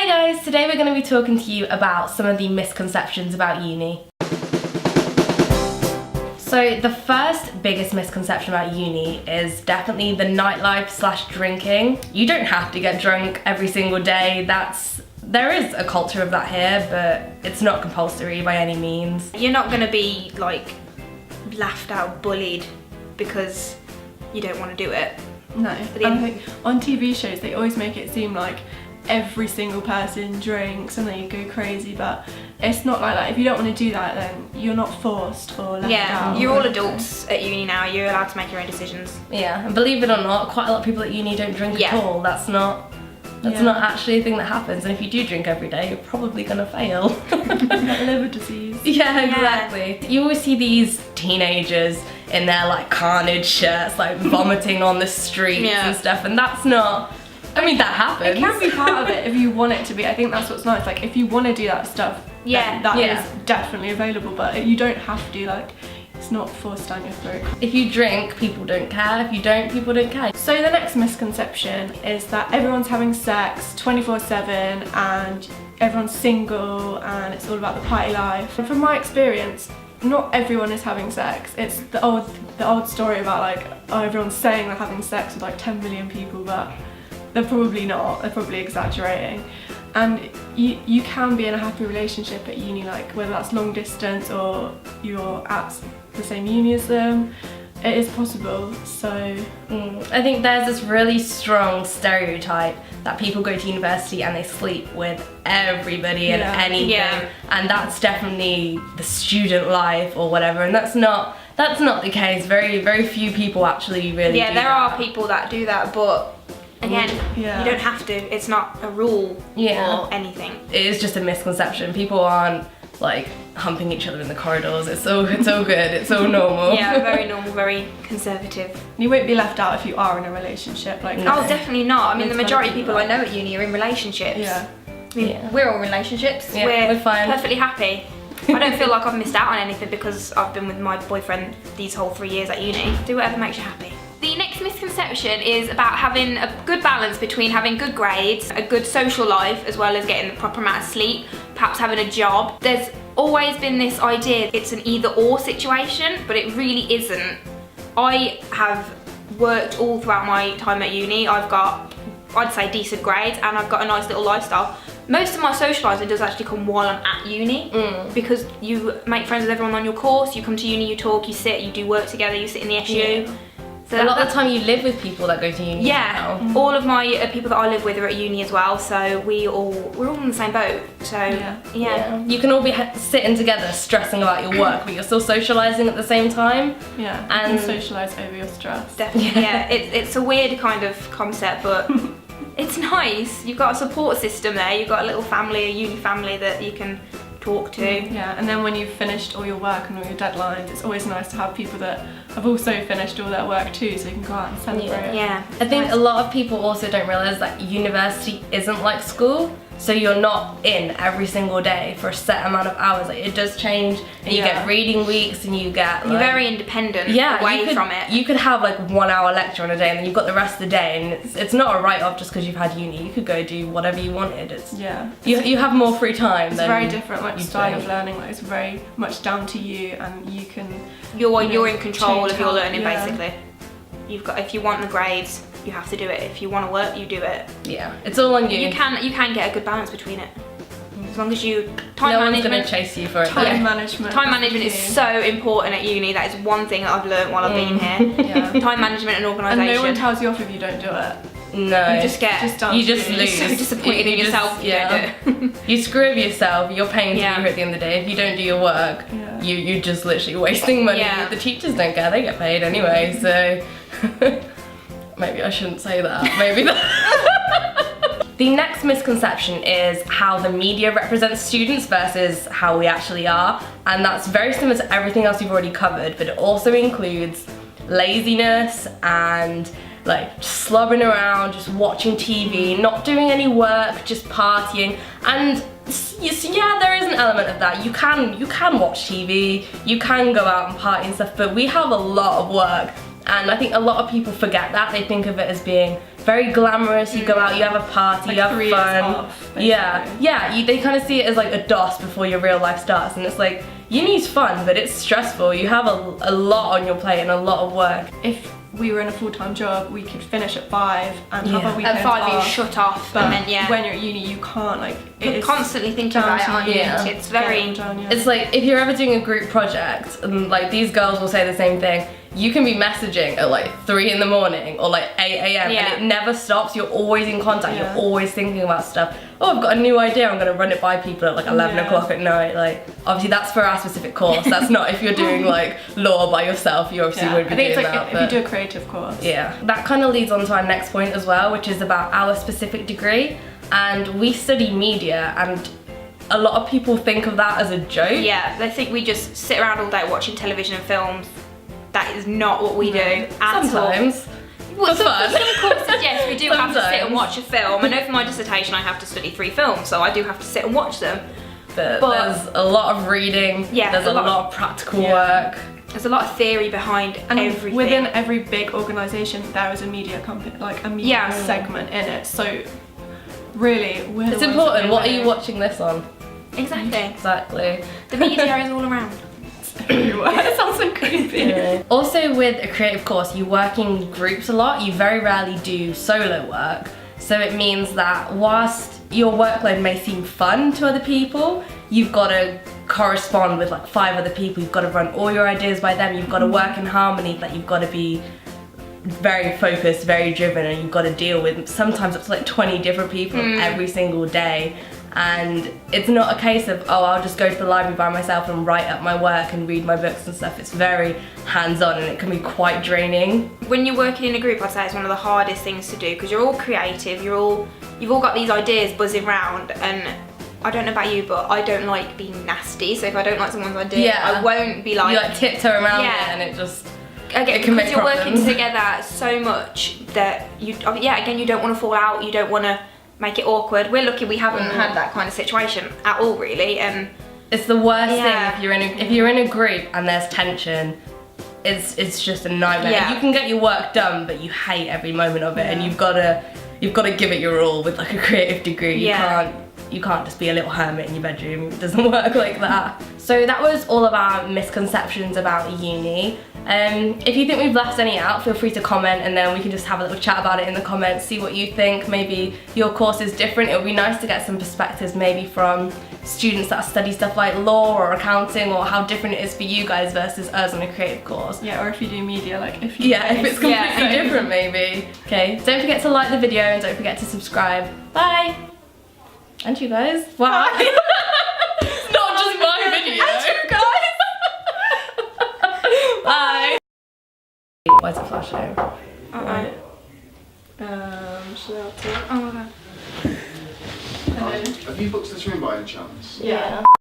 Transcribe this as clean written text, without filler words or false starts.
Hi guys, today we're going to be talking to you about some of the misconceptions about uni. So the first biggest misconception about uni is definitely the nightlife / drinking. You don't have to get drunk every single day. There is a culture of that here, but it's not compulsory by any means. You're not going to be like laughed out, bullied because you don't want to do it. No, I think on TV shows they always make it seem like every single person drinks and then you go crazy, but it's not like that. If you don't want to do that, then you're not forced or left out. You're all adults at uni now, you're allowed to make your own decisions. Yeah, and believe it or not, quite a lot of people at uni don't drink at all. That's not actually a thing that happens, and if you do drink every day, you're probably gonna fail. Like liver disease. Yeah, exactly. You always see these teenagers in their like Crannage shirts, like vomiting on the streets and stuff, and that's not, I mean, that happens. It can be part of it if you want it to be. I think that's what's nice. Like if you want to do that stuff, then that is definitely available, but you don't have to, like, it's not forced down your throat. If you drink, people don't care. If you don't, people don't care. So the next misconception is that everyone's having sex 24/7 and everyone's single and it's all about the party life. And from my experience, not everyone is having sex. It's the old story about like, oh, everyone's saying they're having sex with like 10 million people, but they're probably not. They're probably exaggerating. And you can be in a happy relationship at uni, like whether that's long distance or you're at the same uni as them. It is possible, so... I think there's this really strong stereotype that people go to university and they sleep with everybody and anything, and that's definitely the student life or whatever, and that's not the case. Very few people actually really do there that. are people that do that, but again, you don't have to. It's not a rule or anything. It is just a misconception. People aren't like humping each other in the corridors. It's so good. It's so normal. Yeah, very normal, very conservative. You won't be left out if you are in a relationship. Like oh, definitely not. I mean, the majority of people I know at uni are in relationships. Yeah. I mean, we're all in relationships. Yeah, we're fine. Perfectly happy. I don't feel like I've missed out on anything because I've been with my boyfriend these whole 3 years at uni. Do whatever makes you happy. The next misconception is about having a good balance between having good grades, a good social life, as well as getting the proper amount of sleep, perhaps having a job. There's always been this idea it's an either-or situation, but it really isn't. I have worked all throughout my time at uni. I've got, I'd say, decent grades, and I've got a nice little lifestyle. Most of my socialising does actually come while I'm at uni, because you make friends with everyone on your course, you come to uni, you talk, you sit, you do work together, you sit in the SU. So a lot of the time you live with people that go to uni now. All of my people that I live with are at uni as well, so we're all in the same boat. So you can all be sitting together stressing about your work, but you're still socialising at the same time. Yeah, and you can socialise over your stress. Definitely, it's a weird kind of concept, but it's nice. You've got a support system there. You've got a little family, a uni family that you can talk to. Yeah, and then when you've finished all your work and all your deadlines, it's always nice to have people that have also finished all their work too, so you can go out and celebrate. Yeah. I think a lot of people also don't realise that university isn't like school, so you're not in every single day for a set amount of hours. Like, it does change, and you get reading weeks, and you get like, you're very independent away from it. You could have like 1 hour lecture on a day, and then you've got the rest of the day, and it's not a write-off just because you've had uni. You could go do whatever you wanted. You have more free time. It's than very different, like style of learning. Like, it's very much down to you, and you can. You're in control of your learning basically. If you want the grades, you have to do it. If you want to work, you do it. Yeah, it's all on you. You can get a good balance between it. As long as you no one's gonna chase you for it. Time management is so important at uni. That is one thing that I've learned while I've been here. Time management and organisation. And no one tells you off if you don't do it. No, you just lose. So disappointed in yourself if you don't do it. You screw with yourself, you're paying to be here at the end of the day. If you don't do your work, you're just literally wasting money. The teachers don't care, they get paid anyway, so maybe I shouldn't say that. Maybe that. The next misconception is how the media represents students versus how we actually are, and that's very similar to everything else you've already covered, but it also includes laziness and like just slobbering around, just watching TV, not doing any work, just partying. And yeah, there is an element of that. You can watch TV, you can go out and party and stuff, but we have a lot of work, and I think a lot of people forget that. They think of it as being very glamorous. You go out, you have a party, Like you have 3 years fun. off, basically. Yeah. They kind of see it as like a DOS before your real life starts, and it's like uni's fun, but it's stressful. You have a lot on your plate and a lot of work. If we were in a full-time job, we could finish at 5 and have a weekend At 5 you off. shut off, But and then when you're at uni, you can't, like, you're constantly thinking about it, aren't you? Yeah. It's very. It's like if you're ever doing a group project, and like these girls will say the same thing, you can be messaging at like 3 in the morning or like 8 a.m. Yeah. and it never stops. You're always in contact. Yeah. You're always thinking about stuff. Oh, I've got a new idea. I'm gonna run it by people at like 11 o'clock at night. Like, obviously that's for our specific course. That's not if you're doing like law by yourself. You obviously won't be I think doing it's like that. if you do a creative course. Yeah, that kind of leads on to our next point as well, which is about our specific degree. And we study media, and a lot of people think of that as a joke. Yeah, they think we just sit around all day watching television and films. That is not what we do at all. Sometimes. Well, For fun. some courses, yes, we do have to sit Sometimes. and watch a film. I know for my dissertation I have to study 3 films, so I do have to sit and watch them. But But- there's a lot of reading. Yeah, There's a a lot lot of- of practical work. There's a lot of theory behind And everything. within every big organisation, there is a media company, like a media Yeah. segment in it. So really, we're It's the ones important. that What are know. you watching this on? Exactly. Exactly. The media is all around. It sounds so creepy. Yeah. Also with a creative course, you work in groups a lot. You very rarely do solo work. So it means that whilst your workload may seem fun to other people, you've got to correspond with like 5 other people. You've got to run all your ideas by them. You've got to work in harmony. Like you've got to be very focused, very driven, and you've got to deal with sometimes up to like 20 different people every single day. And it's not a case of, oh, I'll just go to the library by myself and write up my work and read my books and stuff. It's very hands-on, and it can be quite draining. When you're working in a group, I'd say it's one of the hardest things to do because you're all creative, you've all got these ideas buzzing around, and I don't know about you, but I don't like being nasty. So if I don't like someone's idea, I won't be like... You like tiptoe around Yeah. it, and it just... Again, it can because make you're problems. working together so much that again, you don't want to fall out, you don't want to make it awkward. We're lucky we haven't had that kind of situation at all, really. And it's the worst Yeah. thing if you're in a group and there's tension. It's just a nightmare. Yeah. You can get your work done, but you hate every moment of it, and you've got to give it your all with like a creative degree. You can't just be a little hermit in your bedroom. It doesn't work like that. So that was all of our misconceptions about uni. If you think we've left any out, feel free to comment, and then we can just have a little chat about it in the comments, see what you think. Maybe your course is different. It would be nice to get some perspectives maybe from students that study stuff like law or accounting, or how different it is for you guys versus us in a creative course. Yeah, or if you do media, like if you... Yeah, if it's completely different maybe. Okay, don't forget to like the video and don't forget to subscribe. Bye! And you guys. Wow. It's not just my video. And you guys. Bye. Why is it flashing? Right. Should I have to? oh my god. Have you booked this room by any chance? Yeah.